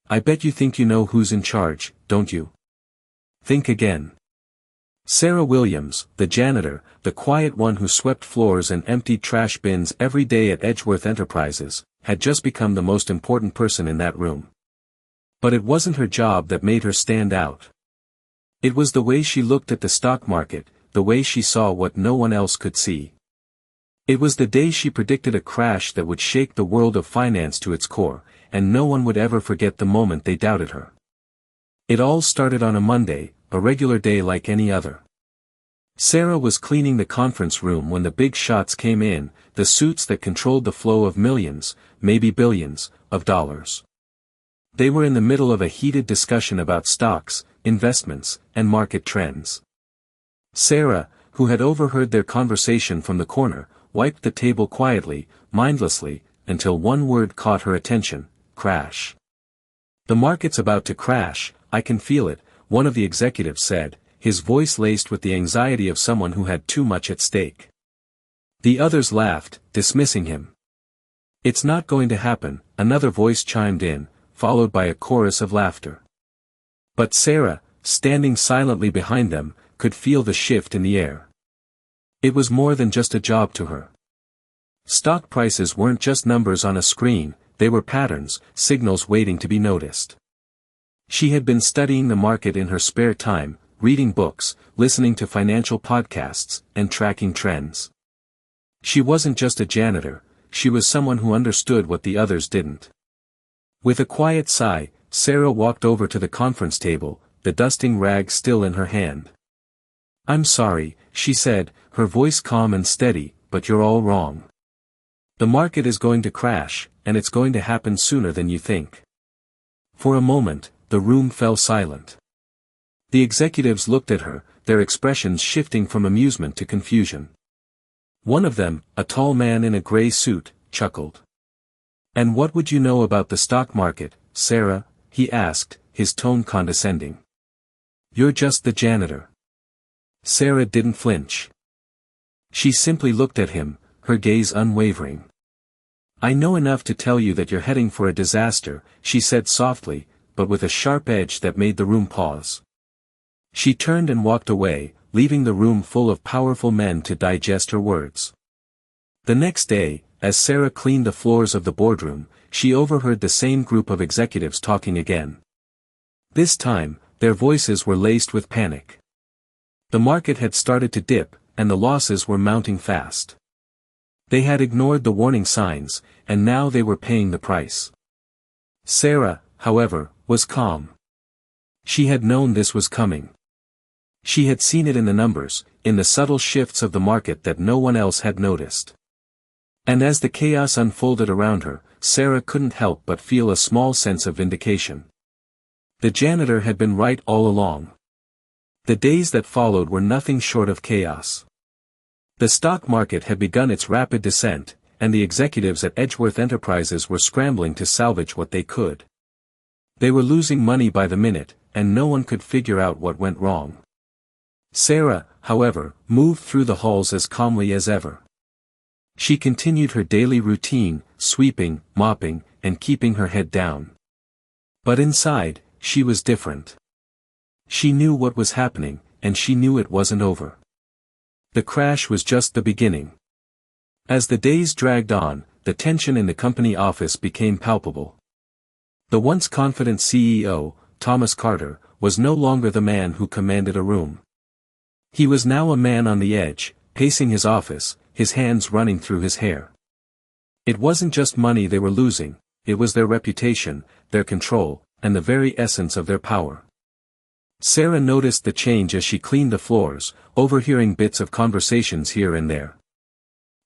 I bet you think you know who's in charge, don't you? Think again. Sarah Williams, the janitor, the quiet one who swept floors and emptied trash bins every day at Edgeworth Enterprises, had just become the most important person in that room. But it wasn't her job that made her stand out. It was the way she looked at the stock market, the way she saw what no one else could see. It was the day she predicted a crash that would shake the world of finance to its core, and no one would ever forget the moment they doubted her. It all started on a Monday, a regular day like any other. Sarah was cleaning the conference room when the big shots came in, the suits that controlled the flow of millions, maybe billions, of dollars. They were in the middle of a heated discussion about stocks, investments, and market trends. Sarah, who had overheard their conversation from the corner, wiped the table quietly, mindlessly, until one word caught her attention: crash. "The market's about to crash, I can feel it," one of the executives said, his voice laced with the anxiety of someone who had too much at stake. The others laughed, dismissing him. "It's not going to happen," another voice chimed in, followed by a chorus of laughter. But Sarah, standing silently behind them, could feel the shift in the air. It was more than just a job to her. Stock prices weren't just numbers on a screen, they were patterns, signals waiting to be noticed. She had been studying the market in her spare time, reading books, listening to financial podcasts, and tracking trends. She wasn't just a janitor, she was someone who understood what the others didn't. With a quiet sigh, Sarah walked over to the conference table, the dusting rag still in her hand. "I'm sorry," she said, her voice calm and steady, "but you're all wrong. The market is going to crash, and it's going to happen sooner than you think." For a moment, the room fell silent. The executives looked at her, their expressions shifting from amusement to confusion. One of them, a tall man in a gray suit, chuckled. "And what would you know about the stock market, Sarah?" he asked, his tone condescending. "You're just the janitor." Sarah didn't flinch. She simply looked at him, her gaze unwavering. "I know enough to tell you that you're heading for a disaster," she said softly, but with a sharp edge that made the room pause. She turned and walked away, leaving the room full of powerful men to digest her words. The next day, as Sarah cleaned the floors of the boardroom, she overheard the same group of executives talking again. This time, their voices were laced with panic. The market had started to dip, and the losses were mounting fast. They had ignored the warning signs, and now they were paying the price. Sarah, however, was calm. She had known this was coming. She had seen it in the numbers, in the subtle shifts of the market that no one else had noticed. And as the chaos unfolded around her, Sarah couldn't help but feel a small sense of vindication. The janitor had been right all along. The days that followed were nothing short of chaos. The stock market had begun its rapid descent, and the executives at Edgeworth Enterprises were scrambling to salvage what they could. They were losing money by the minute, and no one could figure out what went wrong. Sarah, however, moved through the halls as calmly as ever. She continued her daily routine, sweeping, mopping, and keeping her head down. But inside, she was different. She knew what was happening, and she knew it wasn't over. The crash was just the beginning. As the days dragged on, the tension in the company office became palpable. The once confident CEO, Thomas Carter, was no longer the man who commanded a room. He was now a man on the edge, pacing his office, his hands running through his hair. It wasn't just money they were losing, it was their reputation, their control, and the very essence of their power. Sarah noticed the change as she cleaned the floors, overhearing bits of conversations here and there.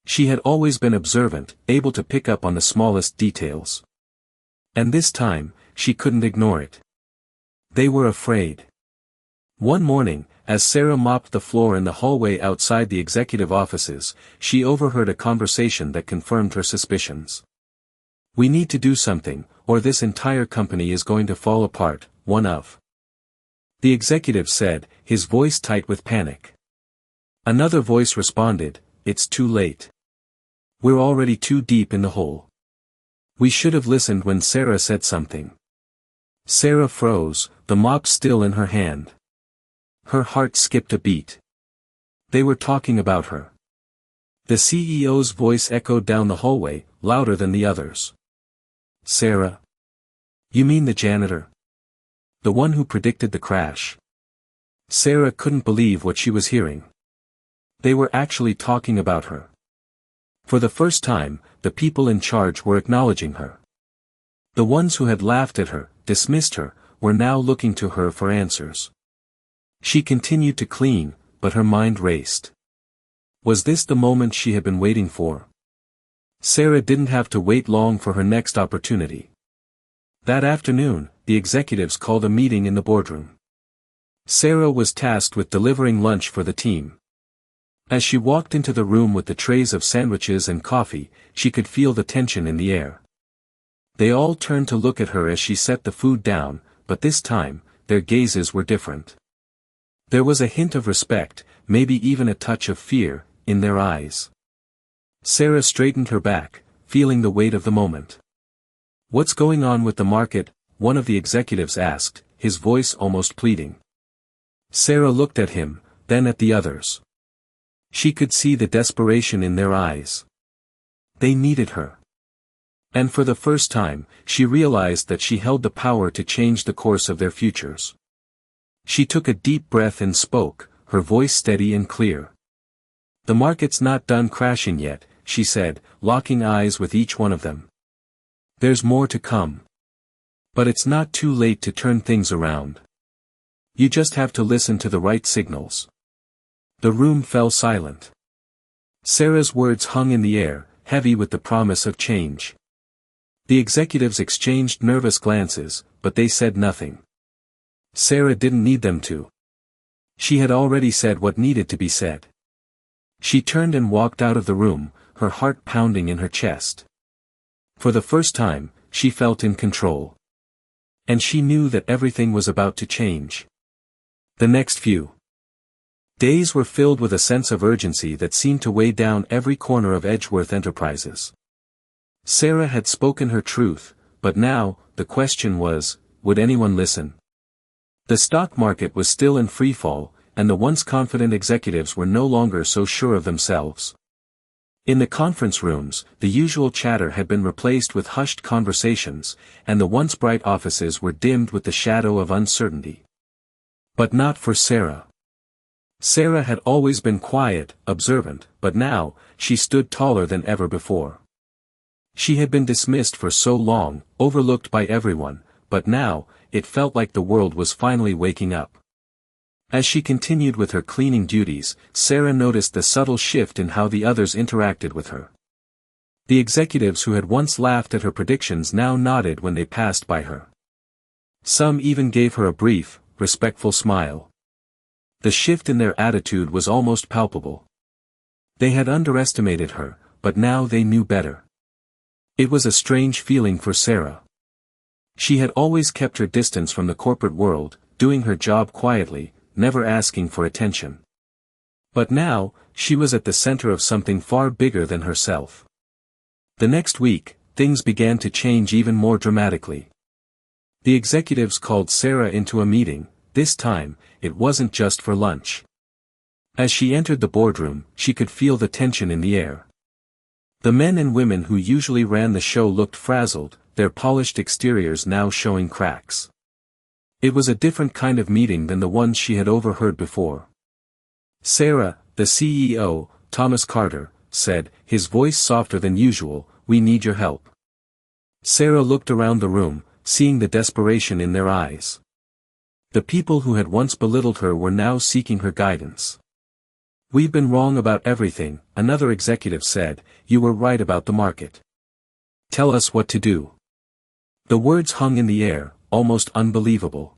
She had always been observant, able to pick up on the smallest details. And this time, she couldn't ignore it. They were afraid. One morning, as Sarah mopped the floor in the hallway outside the executive offices, she overheard a conversation that confirmed her suspicions. "We need to do something, or this entire company is going to fall apart," one of the executives said, his voice tight with panic. Another voice responded, "It's too late. We're already too deep in the hole." "We should have listened when Sarah said something." Sarah froze, the mop still in her hand. Her heart skipped a beat. They were talking about her. The CEO's voice echoed down the hallway, louder than the others. Sarah? You mean the janitor? The one who predicted the crash? Sarah couldn't believe what she was hearing. They were actually talking about her. For the first time, the people in charge were acknowledging her. The ones who had laughed at her, dismissed her, were now looking to her for answers. She continued to clean, but her mind raced. Was this the moment she had been waiting for? Sarah didn't have to wait long for her next opportunity. That afternoon, the executives called a meeting in the boardroom. Sarah was tasked with delivering lunch for the team. As she walked into the room with the trays of sandwiches and coffee, she could feel the tension in the air. They all turned to look at her as she set the food down, but this time, their gazes were different. There was a hint of respect, maybe even a touch of fear, in their eyes. Sarah straightened her back, feeling the weight of the moment. "What's going on with the market?" one of the executives asked, his voice almost pleading. Sarah looked at him, then at the others. She could see the desperation in their eyes. They needed her. And for the first time, she realized that she held the power to change the course of their futures. She took a deep breath and spoke, her voice steady and clear. "The market's not done crashing yet," she said, locking eyes with each one of them. "There's more to come. But it's not too late to turn things around. You just have to listen to the right signals." The room fell silent. Sarah's words hung in the air, heavy with the promise of change. The executives exchanged nervous glances, but they said nothing. Sarah didn't need them to. She had already said what needed to be said. She turned and walked out of the room, her heart pounding in her chest. For the first time, she felt in control. And she knew that everything was about to change. The next few days were filled with a sense of urgency that seemed to weigh down every corner of Edgeworth Enterprises. Sarah had spoken her truth, but now, the question was, would anyone listen? The stock market was still in freefall, and the once confident executives were no longer so sure of themselves. In the conference rooms, the usual chatter had been replaced with hushed conversations, and the once bright offices were dimmed with the shadow of uncertainty. But not for Sarah. Sarah had always been quiet, observant, but now, she stood taller than ever before. She had been dismissed for so long, overlooked by everyone, but now, it felt like the world was finally waking up. As she continued with her cleaning duties, Sarah noticed the subtle shift in how the others interacted with her. The executives who had once laughed at her predictions now nodded when they passed by her. Some even gave her a brief, respectful smile. The shift in their attitude was almost palpable. They had underestimated her, but now they knew better. It was a strange feeling for Sarah. She had always kept her distance from the corporate world, doing her job quietly, never asking for attention. But now, she was at the center of something far bigger than herself. The next week, things began to change even more dramatically. The executives called Sarah into a meeting. This time, it wasn't just for lunch. As she entered the boardroom, she could feel the tension in the air. The men and women who usually ran the show looked frazzled, their polished exteriors now showing cracks. It was a different kind of meeting than the ones she had overheard before. "Sarah, the CEO, Thomas Carter, said, his voice softer than usual, we need your help." Sarah looked around the room, seeing the desperation in their eyes. The people who had once belittled her were now seeking her guidance. "We've been wrong about everything," another executive said, "you were right about the market. Tell us what to do." The words hung in the air, almost unbelievable.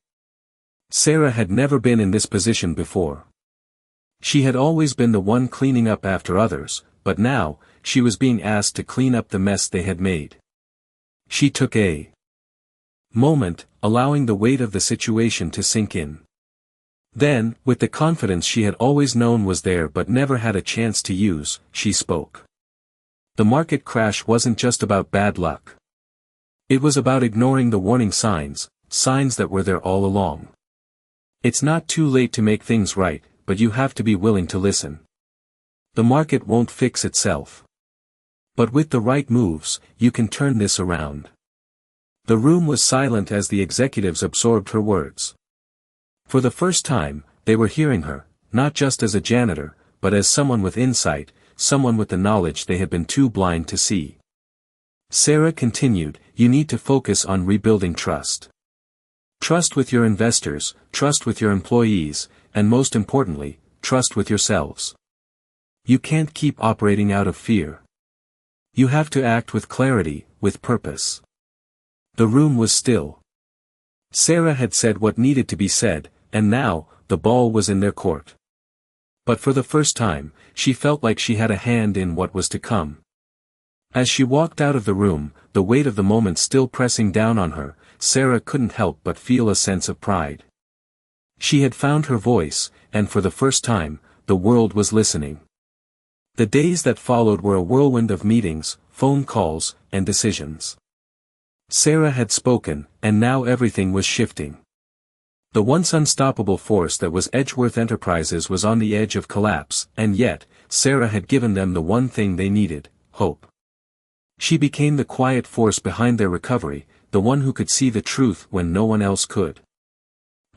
Sarah had never been in this position before. She had always been the one cleaning up after others, but now, she was being asked to clean up the mess they had made. She took a moment, allowing the weight of the situation to sink in. Then, with the confidence she had always known was there but never had a chance to use, she spoke. The market crash wasn't just about bad luck. It was about ignoring the warning signs, signs that were there all along. It's not too late to make things right, but you have to be willing to listen. The market won't fix itself. But with the right moves, you can turn this around. The room was silent as the executives absorbed her words. For the first time, they were hearing her, not just as a janitor, but as someone with insight, someone with the knowledge they had been too blind to see. Sarah continued, "You need to focus on rebuilding trust. Trust with your investors, trust with your employees, and most importantly, trust with yourselves. You can't keep operating out of fear. You have to act with clarity, with purpose." The room was still. Sarah had said what needed to be said, and now, the ball was in their court. But for the first time, she felt like she had a hand in what was to come. As she walked out of the room, the weight of the moment still pressing down on her, Sarah couldn't help but feel a sense of pride. She had found her voice, and for the first time, the world was listening. The days that followed were a whirlwind of meetings, phone calls, and decisions. Sarah had spoken, and now everything was shifting. The once unstoppable force that was Edgeworth Enterprises was on the edge of collapse, and yet, Sarah had given them the one thing they needed: hope. She became the quiet force behind their recovery, the one who could see the truth when no one else could.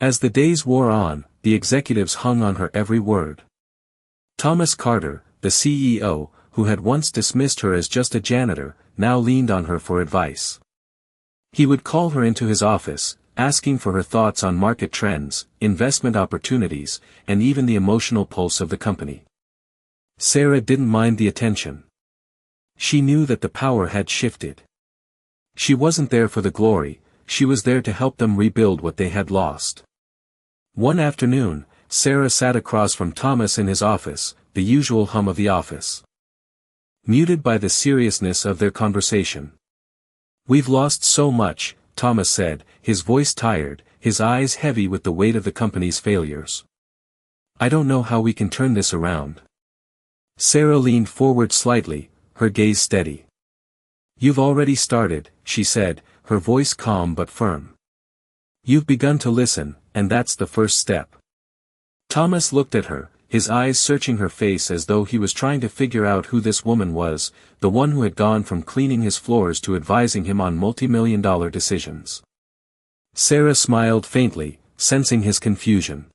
As the days wore on, the executives hung on her every word. Thomas Carter, the CEO, who had once dismissed her as just a janitor, now leaned on her for advice. He would call her into his office, asking for her thoughts on market trends, investment opportunities, and even the emotional pulse of the company. Sarah didn't mind the attention. She knew that the power had shifted. She wasn't there for the glory, she was there to help them rebuild what they had lost. One afternoon, Sarah sat across from Thomas in his office, the usual hum of the office muted by the seriousness of their conversation. "We've lost so much," Thomas said, his voice tired, his eyes heavy with the weight of the company's failures. "I don't know how we can turn this around." Sarah leaned forward slightly, her gaze steady. "You've already started," she said, her voice calm but firm. "You've begun to listen, and that's the first step." Thomas looked at her, his eyes searching her face as though he was trying to figure out who this woman was, the one who had gone from cleaning his floors to advising him on multi-million-dollar decisions. Sarah smiled faintly, sensing his confusion.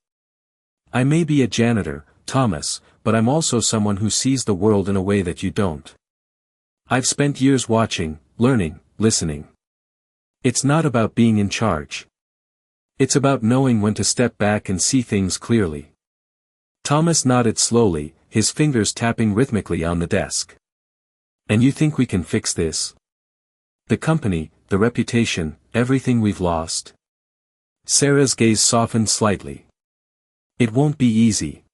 "I may be a janitor, Thomas, but I'm also someone who sees the world in a way that you don't. I've spent years watching, learning, listening. It's not about being in charge. It's about knowing when to step back and see things clearly." Thomas nodded slowly, his fingers tapping rhythmically on the desk. "And you think we can fix this? The company, the reputation, everything we've lost?" Sarah's gaze softened slightly. "It won't be easy.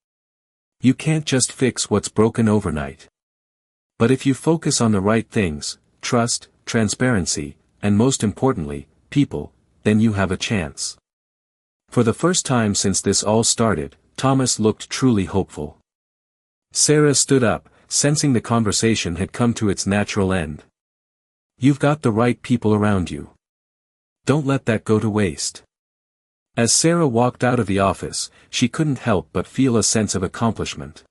You can't just fix what's broken overnight. But if you focus on the right things, trust, transparency, and most importantly, people, then you have a chance." For the first time since this all started, Thomas looked truly hopeful. Sarah stood up, sensing the conversation had come to its natural end. "You've got the right people around you. Don't let that go to waste." As Sarah walked out of the office, she couldn't help but feel a sense of accomplishment.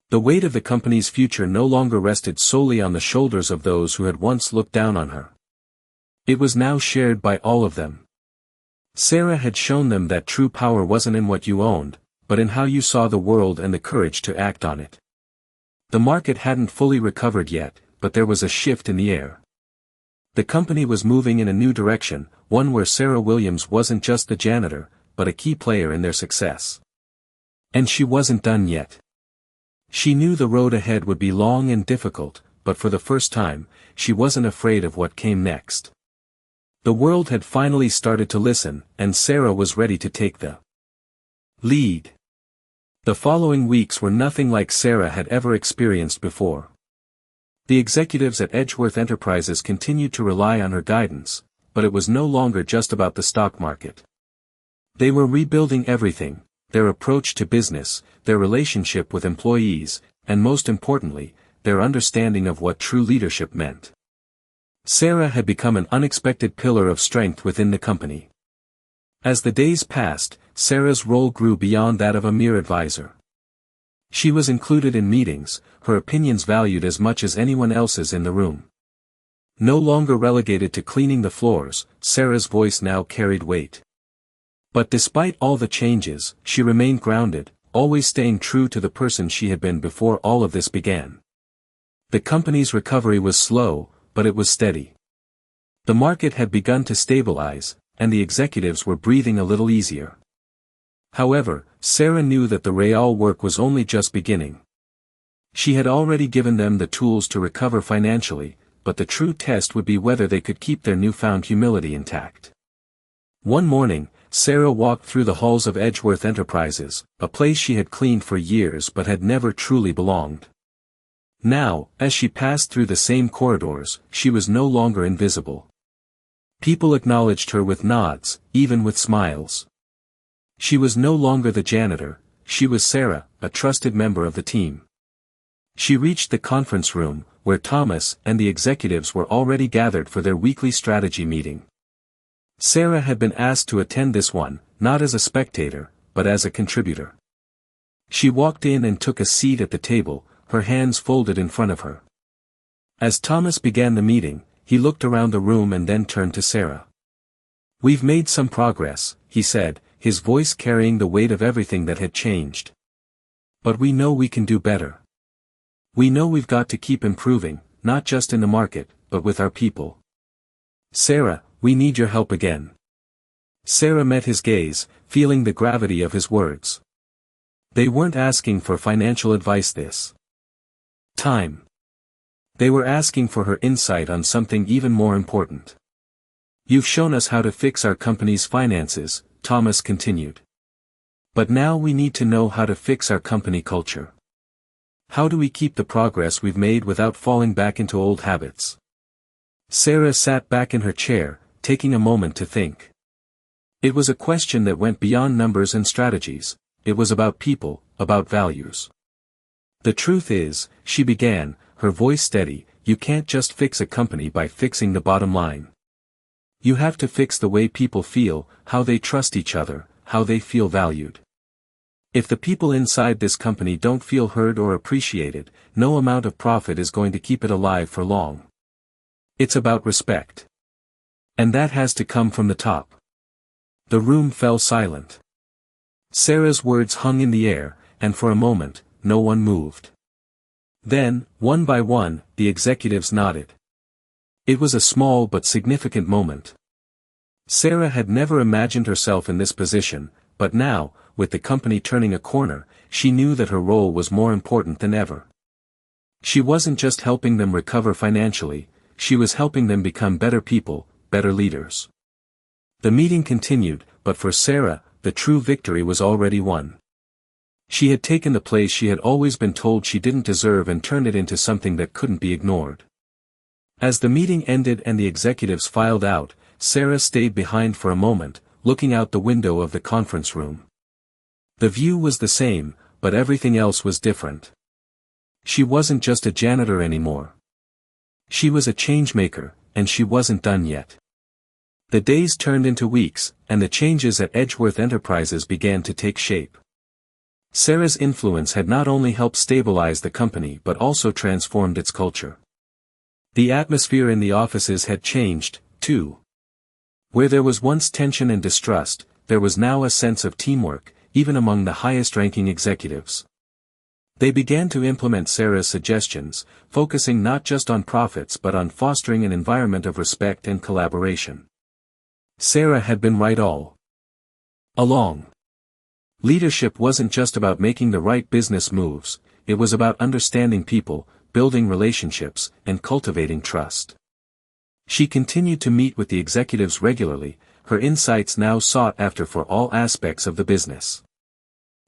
The weight of the company's future no longer rested solely on the shoulders of those who had once looked down on her. It was now shared by all of them. Sarah had shown them that true power wasn't in what you owned, but in how you saw the world and the courage to act on it. The market hadn't fully recovered yet, but there was a shift in the air. The company was moving in a new direction, one where Sarah Williams wasn't just the janitor, but a key player in their success. And she wasn't done yet. She knew the road ahead would be long and difficult, but for the first time, she wasn't afraid of what came next. The world had finally started to listen, and Sarah was ready to take the lead. The following weeks were nothing like Sarah had ever experienced before. The executives at Edgeworth Enterprises continued to rely on her guidance, but it was no longer just about the stock market. They were rebuilding everything: their approach to business, their relationship with employees, and most importantly, their understanding of what true leadership meant. Sarah had become an unexpected pillar of strength within the company. As the days passed, Sarah's role grew beyond that of a mere advisor. She was included in meetings, her opinions valued as much as anyone else's in the room. No longer relegated to cleaning the floors, Sarah's voice now carried weight. But despite all the changes, she remained grounded, always staying true to the person she had been before all of this began. The company's recovery was slow, but it was steady. The market had begun to stabilize, and the executives were breathing a little easier. However, Sarah knew that the real work was only just beginning. She had already given them the tools to recover financially, but the true test would be whether they could keep their newfound humility intact. One morning, Sarah walked through the halls of Edgeworth Enterprises, a place she had cleaned for years but had never truly belonged. Now, as she passed through the same corridors, she was no longer invisible. People acknowledged her with nods, even with smiles. She was no longer the janitor, she was Sarah, a trusted member of the team. She reached the conference room, where Thomas and the executives were already gathered for their weekly strategy meeting. Sarah had been asked to attend this one, not as a spectator, but as a contributor. She walked in and took a seat at the table, her hands folded in front of her. As Thomas began the meeting, he looked around the room and then turned to Sarah. "We've made some progress," he said, his voice carrying the weight of everything that had changed. "But we know we can do better. We know we've got to keep improving, not just in the market, but with our people. Sarah, we need your help again." Sarah met his gaze, feeling the gravity of his words. They weren't asking for financial advice this time. They were asking for her insight on something even more important. "You've shown us how to fix our company's finances," Thomas continued. "But now we need to know how to fix our company culture. How do we keep the progress we've made without falling back into old habits?" Sarah sat back in her chair, taking a moment to think. It was a question that went beyond numbers and strategies. It was about people, about values. "The truth is," she began, her voice steady, "you can't just fix a company by fixing the bottom line. You have to fix the way people feel, how they trust each other, how they feel valued. If the people inside this company don't feel heard or appreciated, no amount of profit is going to keep it alive for long. It's about respect. And that has to come from the top." The room fell silent. Sarah's words hung in the air, and for a moment, no one moved. Then, one by one, the executives nodded. It was a small but significant moment. Sarah had never imagined herself in this position, but now, with the company turning a corner, she knew that her role was more important than ever. She wasn't just helping them recover financially, she was helping them become better people, better leaders. The meeting continued, but for Sarah, the true victory was already won. She had taken the place she had always been told she didn't deserve and turned it into something that couldn't be ignored. As the meeting ended and the executives filed out, Sarah stayed behind for a moment, looking out the window of the conference room. The view was the same, but everything else was different. She wasn't just a janitor anymore. She was a changemaker, and she wasn't done yet. The days turned into weeks, and the changes at Edgeworth Enterprises began to take shape. Sarah's influence had not only helped stabilize the company but also transformed its culture. The atmosphere in the offices had changed, too. Where there was once tension and distrust, there was now a sense of teamwork, even among the highest-ranking executives. They began to implement Sarah's suggestions, focusing not just on profits but on fostering an environment of respect and collaboration. Sarah had been right all along. Leadership wasn't just about making the right business moves, it was about understanding people, building relationships, and cultivating trust. She continued to meet with the executives regularly, her insights now sought after for all aspects of the business.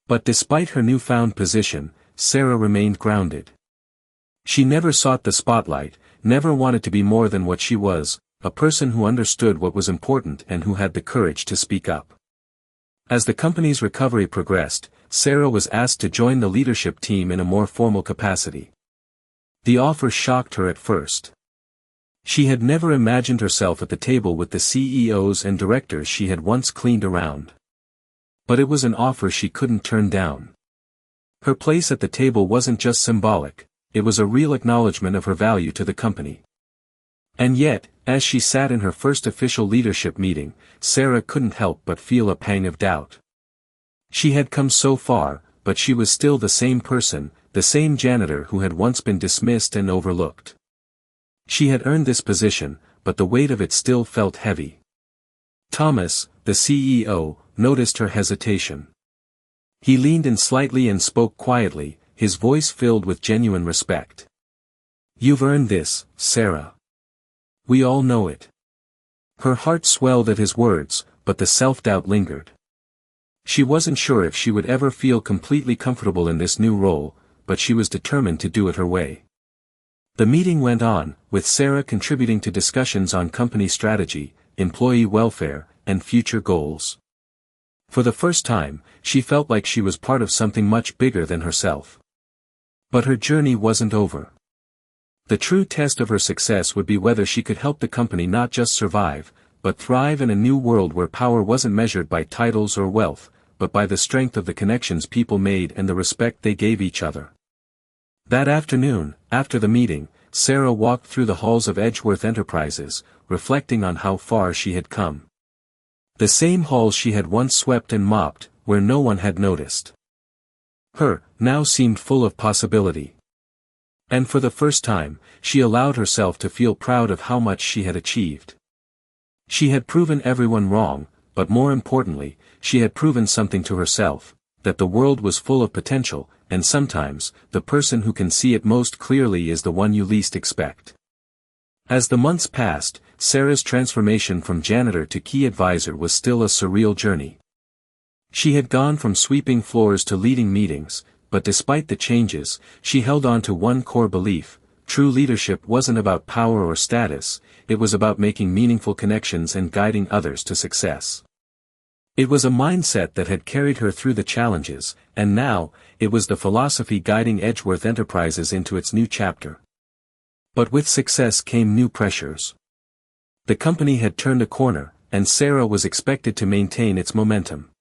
But despite her newfound position, Sarah remained grounded. She never sought the spotlight, never wanted to be more than what she was, a person who understood what was important and who had the courage to speak up. As the company's recovery progressed, Sarah was asked to join the leadership team in a more formal capacity. The offer shocked her at first. She had never imagined herself at the table with the CEOs and directors she had once cleaned around. But it was an offer she couldn't turn down. Her place at the table wasn't just symbolic, it was a real acknowledgement of her value to the company. And yet, as she sat in her first official leadership meeting, Sarah couldn't help but feel a pang of doubt. She had come so far, but she was still the same person, the same janitor who had once been dismissed and overlooked. She had earned this position, but the weight of it still felt heavy. Thomas, the CEO, noticed her hesitation. He leaned in slightly and spoke quietly, his voice filled with genuine respect. "You've earned this, Sarah. We all know it." Her heart swelled at his words, but the self-doubt lingered. She wasn't sure if she would ever feel completely comfortable in this new role, but she was determined to do it her way. The meeting went on, with Sarah contributing to discussions on company strategy, employee welfare, and future goals. For the first time, she felt like she was part of something much bigger than herself. But her journey wasn't over. The true test of her success would be whether she could help the company not just survive, but thrive in a new world where power wasn't measured by titles or wealth, but by the strength of the connections people made and the respect they gave each other. That afternoon, after the meeting, Sarah walked through the halls of Edgeworth Enterprises, reflecting on how far she had come. The same halls she had once swept and mopped, where no one had noticed her, now seemed full of possibility. And for the first time, she allowed herself to feel proud of how much she had achieved. She had proven everyone wrong, but more importantly, she had proven something to herself, that the world was full of potential, and sometimes, the person who can see it most clearly is the one you least expect. As the months passed, Sarah's transformation from janitor to key advisor was still a surreal journey. She had gone from sweeping floors to leading meetings, but despite the changes, she held on to one core belief: true leadership wasn't about power or status, it was about making meaningful connections and guiding others to success. It was a mindset that had carried her through the challenges, and now, it was the philosophy guiding Edgeworth Enterprises into its new chapter. But with success came new pressures. The company had turned a corner, and Sarah was expected to maintain its momentum.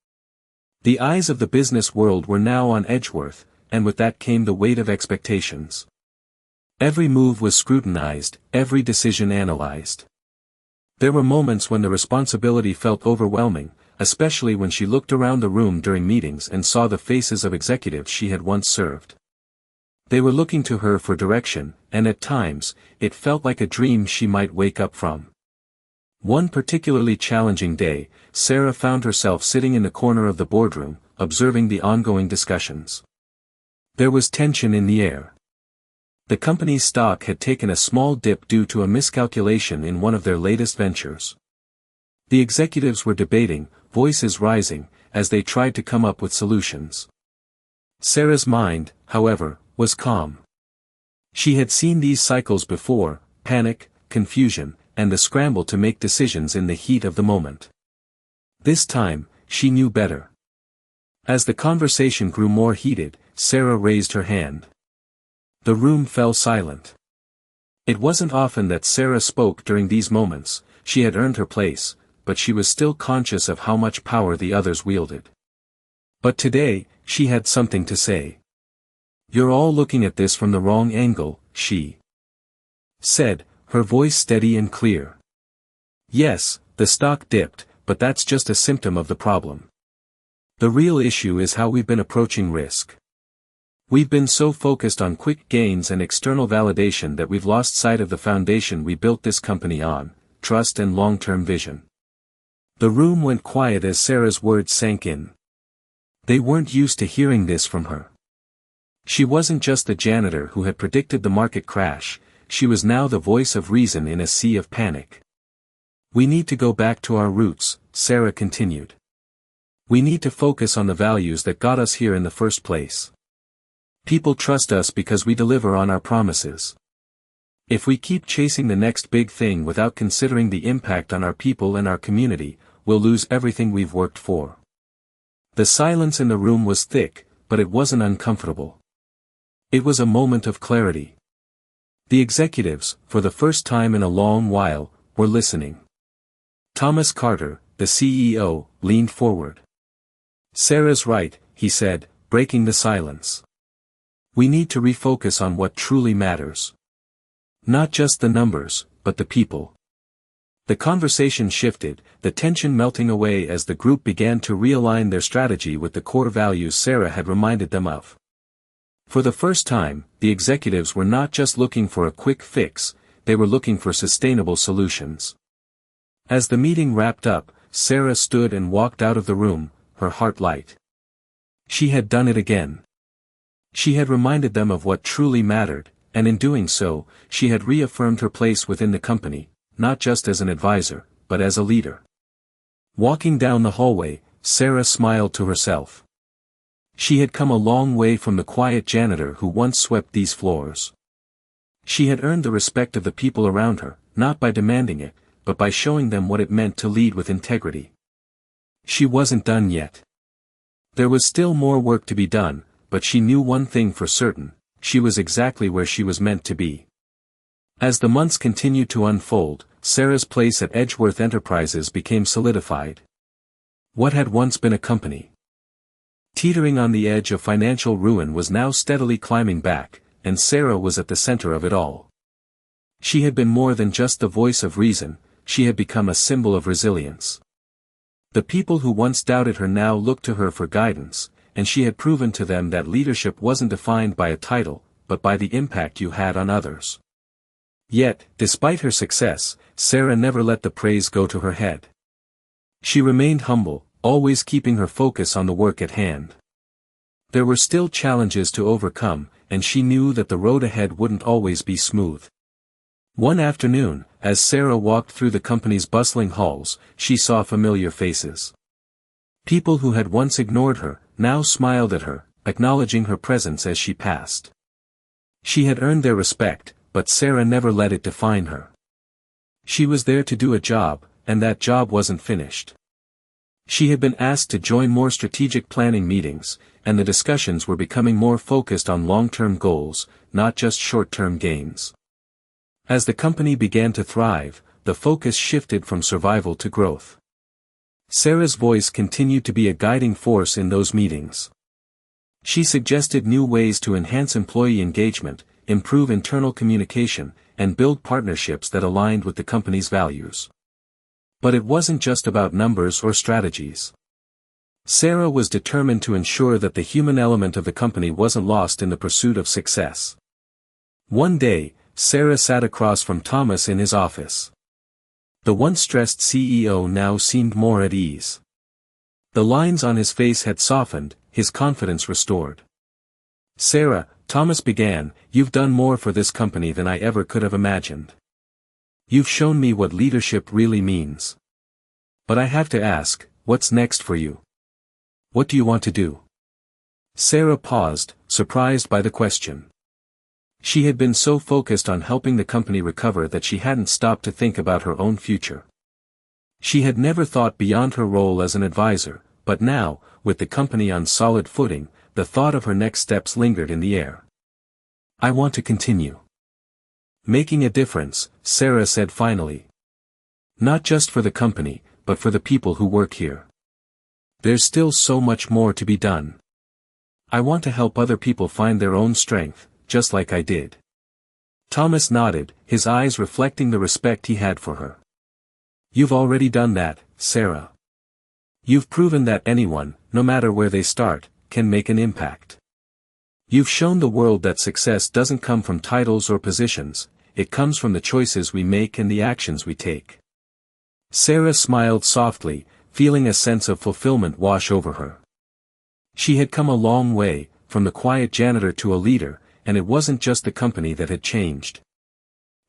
The eyes of the business world were now on Edgeworth, and with that came the weight of expectations. Every move was scrutinized, every decision analyzed. There were moments when the responsibility felt overwhelming, especially when she looked around the room during meetings and saw the faces of executives she had once served. They were looking to her for direction, and at times, it felt like a dream she might wake up from. One particularly challenging day, Sarah found herself sitting in the corner of the boardroom, observing the ongoing discussions. There was tension in the air. The company's stock had taken a small dip due to a miscalculation in one of their latest ventures. The executives were debating, voices rising, as they tried to come up with solutions. Sarah's mind, however, was calm. She had seen these cycles before: panic, confusion, and the scramble to make decisions in the heat of the moment. This time, she knew better. As the conversation grew more heated, Sarah raised her hand. The room fell silent. It wasn't often that Sarah spoke during these moments. She had earned her place, but she was still conscious of how much power the others wielded. But today, she had something to say. "You're all looking at this from the wrong angle," she said, her voice steady and clear. "Yes, the stock dipped, but that's just a symptom of the problem. The real issue is how we've been approaching risk. We've been so focused on quick gains and external validation that we've lost sight of the foundation we built this company on: trust and long-term vision." The room went quiet as Sarah's words sank in. They weren't used to hearing this from her. She wasn't just the janitor who had predicted the market crash, she was now the voice of reason in a sea of panic. "We need to go back to our roots," Sarah continued. "We need to focus on the values that got us here in the first place. People trust us because we deliver on our promises. If we keep chasing the next big thing without considering the impact on our people and our community, we'll lose everything we've worked for." The silence in the room was thick, but it wasn't uncomfortable. It was a moment of clarity. The executives, for the first time in a long while, were listening. Thomas Carter, the CEO, leaned forward. "Sarah's right," he said, breaking the silence. "We need to refocus on what truly matters. Not just the numbers, but the people." The conversation shifted, the tension melting away as the group began to realign their strategy with the core values Sarah had reminded them of. For the first time, the executives were not just looking for a quick fix, they were looking for sustainable solutions. As the meeting wrapped up, Sarah stood and walked out of the room, her heart light. She had done it again. She had reminded them of what truly mattered, and in doing so, she had reaffirmed her place within the company, not just as an advisor, but as a leader. Walking down the hallway, Sarah smiled to herself. She had come a long way from the quiet janitor who once swept these floors. She had earned the respect of the people around her, not by demanding it, but by showing them what it meant to lead with integrity. She wasn't done yet. There was still more work to be done, but she knew one thing for certain: she was exactly where she was meant to be. As the months continued to unfold, Sarah's place at Edgeworth Enterprises became solidified. What had once been a company teetering on the edge of financial ruin was now steadily climbing back, and Sarah was at the center of it all. She had been more than just the voice of reason, she had become a symbol of resilience. The people who once doubted her now looked to her for guidance, and she had proven to them that leadership wasn't defined by a title, but by the impact you had on others. Yet, despite her success, Sarah never let the praise go to her head. She remained humble, always keeping her focus on the work at hand. There were still challenges to overcome, and she knew that the road ahead wouldn't always be smooth. One afternoon, as Sarah walked through the company's bustling halls, she saw familiar faces. People who had once ignored her, now smiled at her, acknowledging her presence as she passed. She had earned their respect, but Sarah never let it define her. She was there to do a job, and that job wasn't finished. She had been asked to join more strategic planning meetings, and the discussions were becoming more focused on long-term goals, not just short-term gains. As the company began to thrive, the focus shifted from survival to growth. Sarah's voice continued to be a guiding force in those meetings. She suggested new ways to enhance employee engagement, improve internal communication, and build partnerships that aligned with the company's values. But it wasn't just about numbers or strategies. Sarah was determined to ensure that the human element of the company wasn't lost in the pursuit of success. One day, Sarah sat across from Thomas in his office. The once stressed CEO now seemed more at ease. The lines on his face had softened, his confidence restored. "Sarah," Thomas began, "you've done more for this company than I ever could have imagined. You've shown me what leadership really means. But I have to ask, what's next for you? What do you want to do?" Sarah paused, surprised by the question. She had been so focused on helping the company recover that she hadn't stopped to think about her own future. She had never thought beyond her role as an advisor, but now, with the company on solid footing, the thought of her next steps lingered in the air. "I want to continue making a difference," Sarah said finally. "Not just for the company, but for the people who work here. There's still so much more to be done. I want to help other people find their own strength, just like I did." Thomas nodded, his eyes reflecting the respect he had for her. "You've already done that, Sarah. You've proven that anyone, no matter where they start, can make an impact. You've shown the world that success doesn't come from titles or positions, it comes from the choices we make and the actions we take." Sarah smiled softly, feeling a sense of fulfillment wash over her. She had come a long way, from the quiet janitor to a leader, and it wasn't just the company that had changed.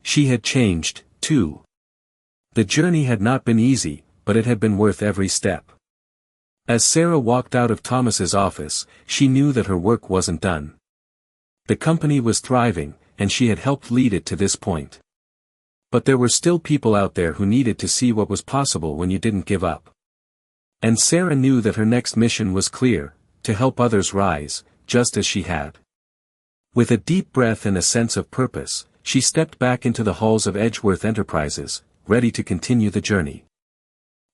She had changed, too. The journey had not been easy, but it had been worth every step. As Sarah walked out of Thomas's office, she knew that her work wasn't done. The company was thriving, and she had helped lead it to this point. But there were still people out there who needed to see what was possible when you didn't give up. And Sarah knew that her next mission was clear: to help others rise, just as she had. With a deep breath and a sense of purpose, she stepped back into the halls of Edgeworth Enterprises, ready to continue the journey.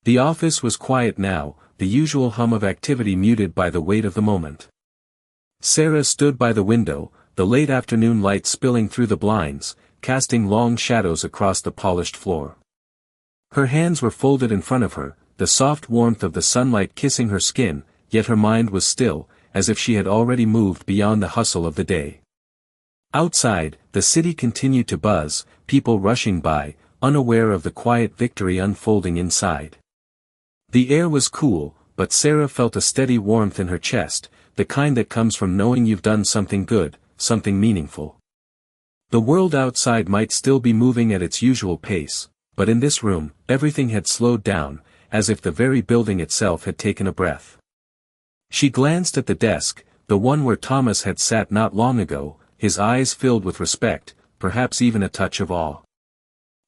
The office was quiet now, the usual hum of activity muted by the weight of the moment. Sarah stood by the window, the late afternoon light spilling through the blinds, casting long shadows across the polished floor. Her hands were folded in front of her, the soft warmth of the sunlight kissing her skin, yet her mind was still, as if she had already moved beyond the hustle of the day. Outside, the city continued to buzz, people rushing by, unaware of the quiet victory unfolding inside. The air was cool, but Sarah felt a steady warmth in her chest, the kind that comes from knowing you've done something good, something meaningful. The world outside might still be moving at its usual pace, but in this room, everything had slowed down, as if the very building itself had taken a breath. She glanced at the desk, the one where Thomas had sat not long ago, his eyes filled with respect, perhaps even a touch of awe.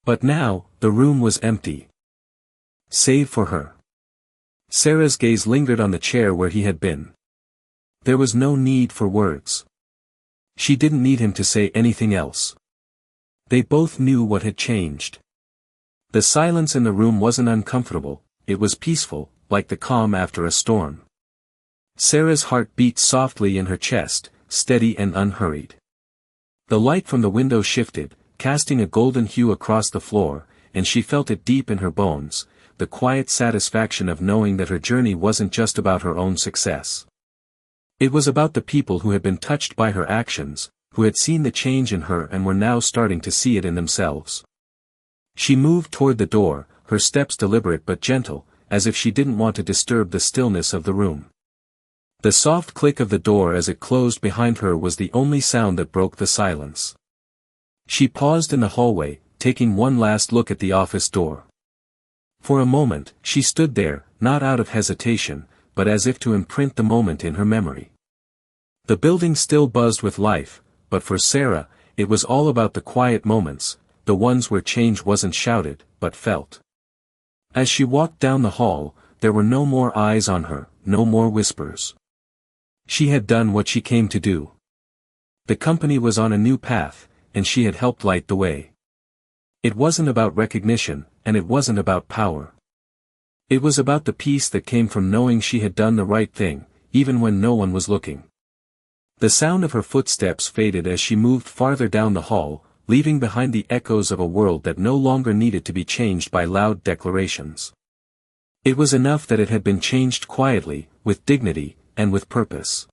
But now, the room was empty. Save for her. Sarah's gaze lingered on the chair where he had been. There was no need for words. She didn't need him to say anything else. They both knew what had changed. The silence in the room wasn't uncomfortable, it was peaceful, like the calm after a storm. Sarah's heart beat softly in her chest, steady and unhurried. The light from the window shifted, casting a golden hue across the floor, and she felt it deep in her bones, the quiet satisfaction of knowing that her journey wasn't just about her own success. It was about the people who had been touched by her actions, who had seen the change in her and were now starting to see it in themselves. She moved toward the door, her steps deliberate but gentle, as if she didn't want to disturb the stillness of the room. The soft click of the door as it closed behind her was the only sound that broke the silence. She paused in the hallway, taking one last look at the office door. For a moment, she stood there, not out of hesitation, but as if to imprint the moment in her memory. The building still buzzed with life, but for Sarah, it was all about the quiet moments, the ones where change wasn't shouted, but felt. As she walked down the hall, there were no more eyes on her, no more whispers. She had done what she came to do. The company was on a new path, and she had helped light the way. It wasn't about recognition, and it wasn't about power. It was about the peace that came from knowing she had done the right thing, even when no one was looking. The sound of her footsteps faded as she moved farther down the hall, leaving behind the echoes of a world that no longer needed to be changed by loud declarations. It was enough that it had been changed quietly, with dignity, and with purpose.